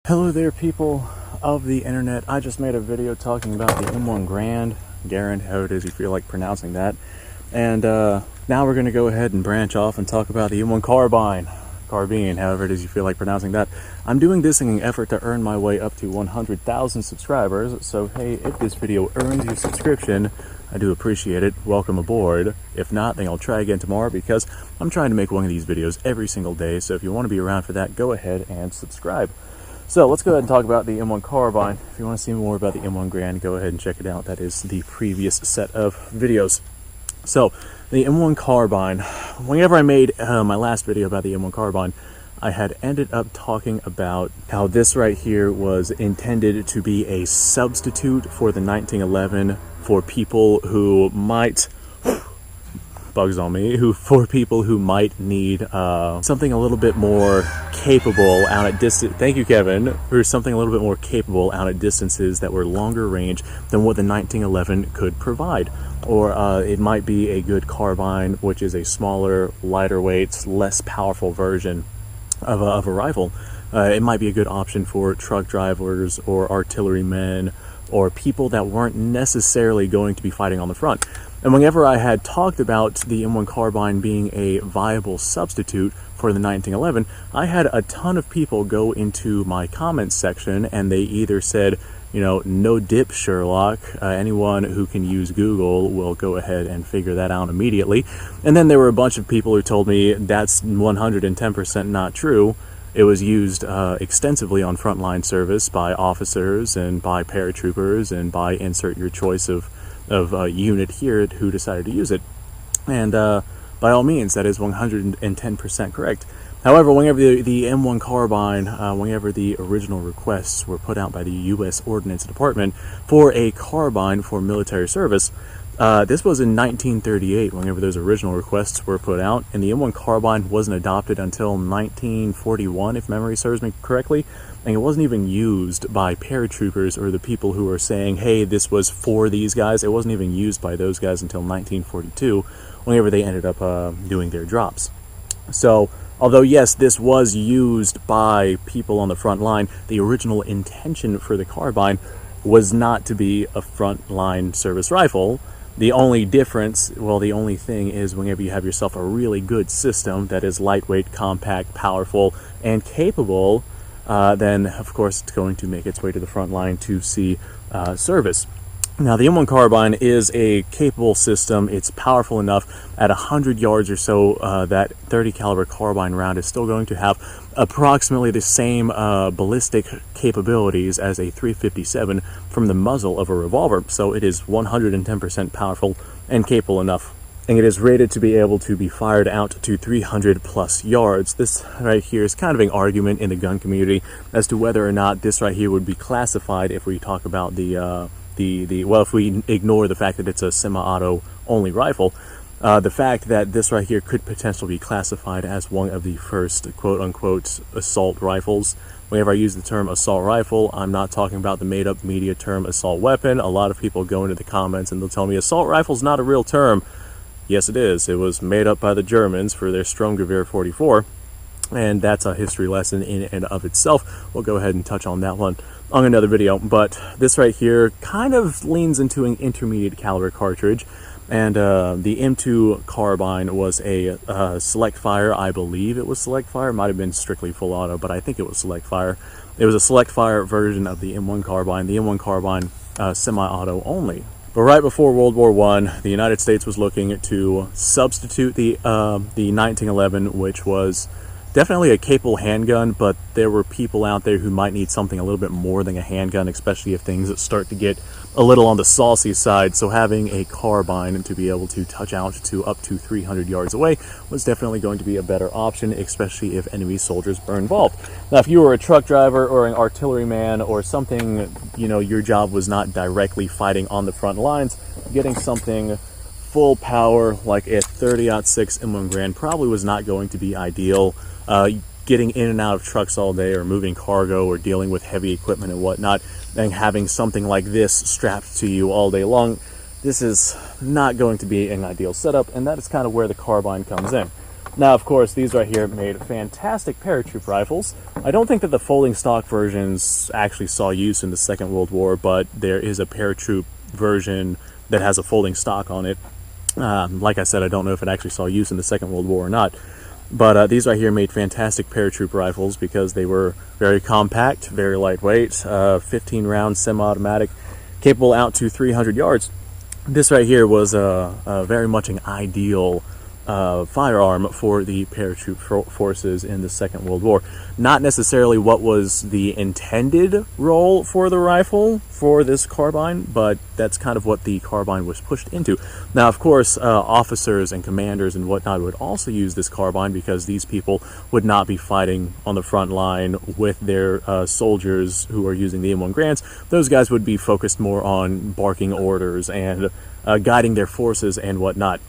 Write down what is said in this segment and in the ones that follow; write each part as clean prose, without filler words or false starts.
Hello there, people of the internet. I just made a video talking about the M1 Grand, however it is you feel like pronouncing that. And now we're going to go ahead and branch off and talk about the M1-Carbine, however it is you feel like pronouncing that. I'm doing this in an effort to earn my way up to 100,000 subscribers. So hey, if this video earns your subscription, I do appreciate it. Welcome aboard. If not, then I'll try again tomorrow because I'm trying to make one of these videos every single day. So if you want to be around for that, go ahead and subscribe. So let's go ahead and talk about the M1-Carbine. If you want to see more about the M1 Grand, go ahead and check it out. That is the previous set of videos. So the M1-Carbine, whenever I made my last video about the M1-Carbine, I had ended up talking about how this right here was intended to be a substitute for the 1911 for people who might... bugs on me, for people who might need something a little bit more capable out at distance. Thank you, Kevin. For something a little bit more capable out at distances that were longer range than what the 1911 could provide. Or it might be a good carbine, which is a smaller, lighter weight, less powerful version of a rifle. It might be a good option for truck drivers or artillerymen or people that weren't necessarily going to be fighting on the front. And whenever I had talked about the M1-Carbine being a viable substitute for the 1911, I had a ton of people go into my comments section and they either said, you know, no dip, Sherlock. Anyone who can use Google will go ahead and figure that out immediately. And then there were a bunch of people who told me that's 110% not true. It was used extensively on frontline service by officers and by paratroopers and by insert your choice of unit here who decided to use it. And by all means, that is 110% correct. However, whenever the M1-Carbine, whenever the original requests were put out by the U.S. Ordnance Department for a carbine for military service, this was in 1938 whenever those original requests were put out, and the M1-Carbine wasn't adopted until 1941, if memory serves me correctly, and it wasn't even used by paratroopers or the people who were saying, hey, this was for these guys. It wasn't even used by those guys until 1942, whenever they ended up doing their drops. So, although yes, this was used by people on the front line, the original intention for the carbine was not to be a frontline service rifle. The only difference, well, the only thing is whenever you have yourself a really good system that is lightweight, compact, powerful, and capable, then of course it's going to make its way to the front line to see service. Now, the M1-Carbine is a capable system. It's powerful enough at 100 yards or so that 30 caliber carbine round is still going to have approximately the same ballistic capabilities as a .357 from the muzzle of a revolver. So it is 110% powerful and capable enough. And it is rated to be able to be fired out to 300 plus yards. This right here is kind of an argument in the gun community as to whether or not this right here would be classified if we talk about well, if we ignore the fact that it's a semi-auto only rifle, the fact that this right here could potentially be classified as one of the first quote-unquote assault rifles. Whenever I use the term assault rifle, I'm not talking about the made-up media term assault weapon. A lot of people go into the comments and they'll tell me assault rifle's not a real term. Yes, it is. It was made up by the Germans for their Sturmgewehr 44. And that's a history lesson in and of itself. We'll go ahead and touch on that one on another video. But this right here kind of leans into an intermediate caliber cartridge. And the M2-Carbine was a select fire. I believe it was select fire. It might have been strictly full auto, but I think it was select fire. It was a select fire version of the M1-Carbine. The M1-Carbine semi-auto only. But right before World War I, the United States was looking to substitute the 1911, which was definitely a capable handgun, but there were people out there who might need something a little bit more than a handgun, especially if things start to get a little on the saucy side. So having a carbine to be able to touch out to up to 300 yards away was definitely going to be a better option, especially if enemy soldiers were involved. Now, if you were a truck driver or an artilleryman or something, you know, your job was not directly fighting on the front lines, getting something full power like a 30-06 M1 Grand probably was not going to be ideal. Getting in and out of trucks all day or moving cargo or dealing with heavy equipment and whatnot, and having something like this strapped to you all day long, this is not going to be an ideal setup, and that is kind of where the carbine comes in. Now, of course, these right here made fantastic paratroop rifles. I don't think that the folding stock versions actually saw use in the Second World War, but there is a paratroop version that has a folding stock on it. Like I said, I don't know if it actually saw use in the Second World War or not. But these right here made fantastic paratroop rifles because they were very compact, very lightweight, 15-round semi-automatic, capable out to 300 yards. This right here was very much an ideal firearm for the paratroop forces in the Second World War. Not necessarily what was the intended role for the rifle for this carbine, but that's kind of what the carbine was pushed into. Now, of course, officers and commanders and whatnot would also use this carbine because these people would not be fighting on the front line with their soldiers who are using the M1 Grands. Those guys would be focused more on barking orders and guiding their forces and whatnot.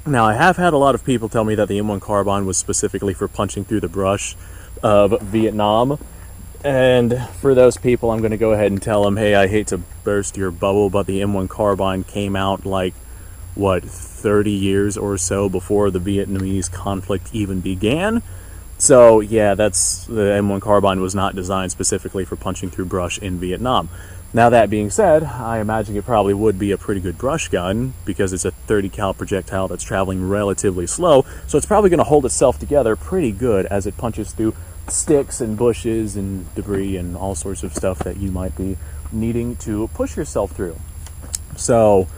Now, I have had a lot of people tell me that the M1-Carbine was specifically for punching through the brush of Vietnam. And for those people, I'm going to go ahead and tell them, hey, I hate to burst your bubble, but the M1-Carbine came out like, what, 30 years or so before the Vietnamese conflict even began. So, yeah, the M1-Carbine was not designed specifically for punching through brush in Vietnam. Now, that being said, I imagine it probably would be a pretty good brush gun because it's a 30 cal projectile that's traveling relatively slow, so it's probably going to hold itself together pretty good as it punches through sticks and bushes and debris and all sorts of stuff that you might be needing to push yourself through. So,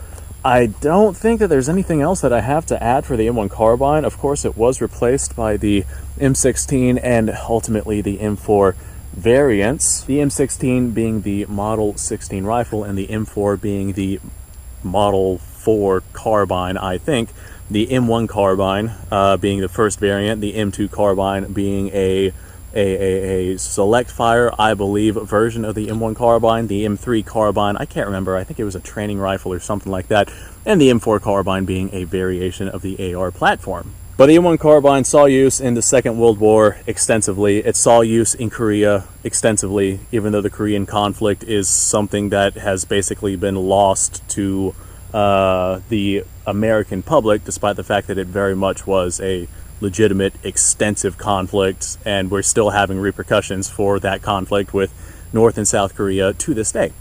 I don't think that there's anything else that I have to add for the M1-Carbine. Of course, it was replaced by the M16 and ultimately the M4 variants, the M16 being the Model 16 rifle and the M4 being the Model 4 carbine, I think. The M1 carbine being the first variant, the M2 carbine being a select fire, I believe, version of the M1 carbine, the M3 carbine, I can't remember, I think it was a training rifle or something like that, and the M4 carbine being a variation of the AR platform. But the M1 carbine saw use in the Second World War extensively. It saw use in Korea extensively, even though the Korean conflict is something that has basically been lost to the American public, despite the fact that it very much was a legitimate, extensive conflict, and we're still having repercussions for that conflict with North and South Korea to this day.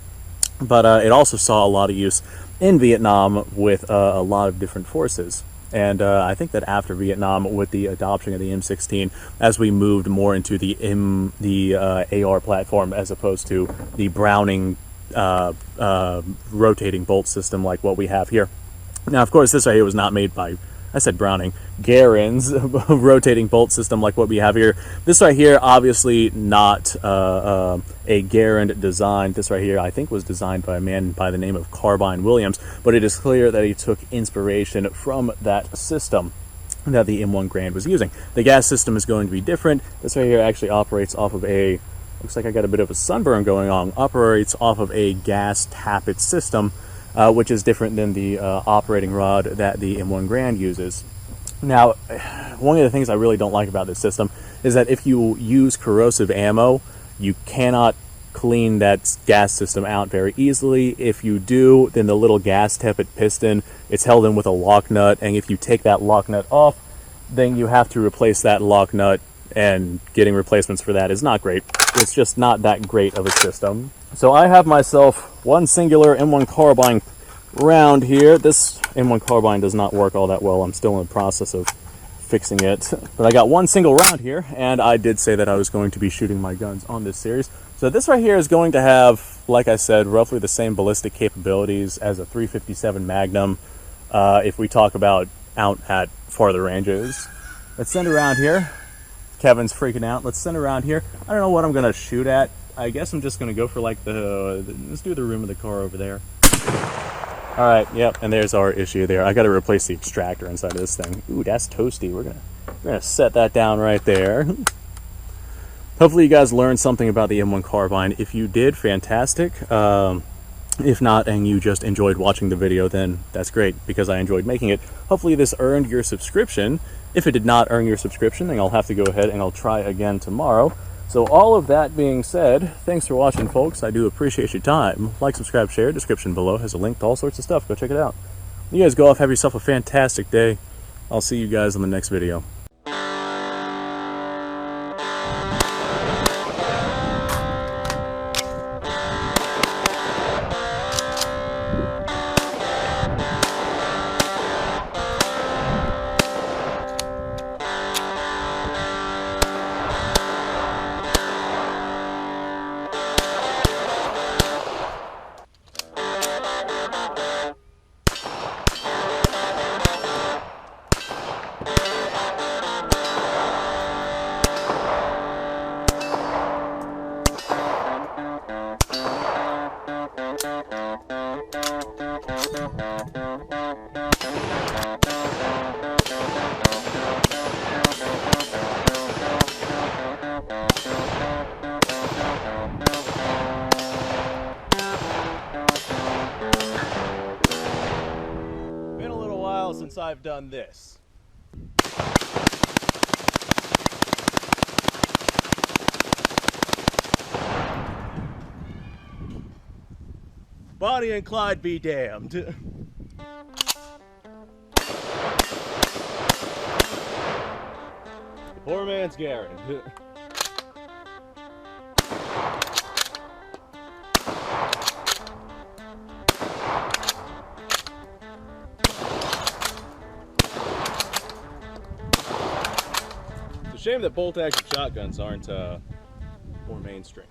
But it also saw a lot of use in Vietnam with a lot of different forces. And I think that after Vietnam, with the adoption of the M16, as we moved more into the AR platform as opposed to the Browning rotating bolt system like what we have here. Now, of course, this right here was not made by, I said Browning, Garand's rotating bolt system like what we have here. This right here, obviously not a Garand design. This right here, I think, was designed by a man by the name of Carbine Williams, but it is clear that he took inspiration from that system that the M1 Grand was using. The gas system is going to be different. This right here actually operates off of a, looks like I got a bit of a sunburn going on, operates off of a gas tappet system, which is different than the operating rod that the M1 Grand uses. Now, one of the things I really don't like about this system is that if you use corrosive ammo, you cannot clean that gas system out very easily. If you do, then the little gas tappet piston, it's held in with a lock nut, and if you take that lock nut off, then you have to replace that lock nut, and getting replacements for that is not great. It's just not that great of a system. So I have myself one singular M1 Carbine round here. This M1 Carbine does not work all that well. I'm still in the process of fixing it. But I got one single round here, and I did say that I was going to be shooting my guns on this series. So this right here is going to have, like I said, roughly the same ballistic capabilities as a .357 Magnum if we talk about out at farther ranges. Let's send around here. Kevin's freaking out. Let's send around here. I don't know what I'm going to shoot at. I guess I'm just going to go for like let's do the room of the car over there. All right, yep, and there's our issue there. I got to replace the extractor inside of this thing. Ooh, that's toasty. We're gonna set that down right there. Hopefully you guys learned something about the M1 Carbine. If you did, fantastic. If not, and you just enjoyed watching the video, then that's great, because I enjoyed making it. Hopefully this earned your subscription. If it did not earn your subscription, then I'll have to go ahead and I'll try again tomorrow. So all of that being said, thanks for watching, folks. I do appreciate your time. Like, subscribe, share. Description below has a link to all sorts of stuff. Go check it out. You guys go off, have yourself a fantastic day. I'll see you guys on the next video. I've done this. Bonnie and Clyde be damned. Poor man's Garen. It's a shame that bolt action shotguns aren't more mainstream.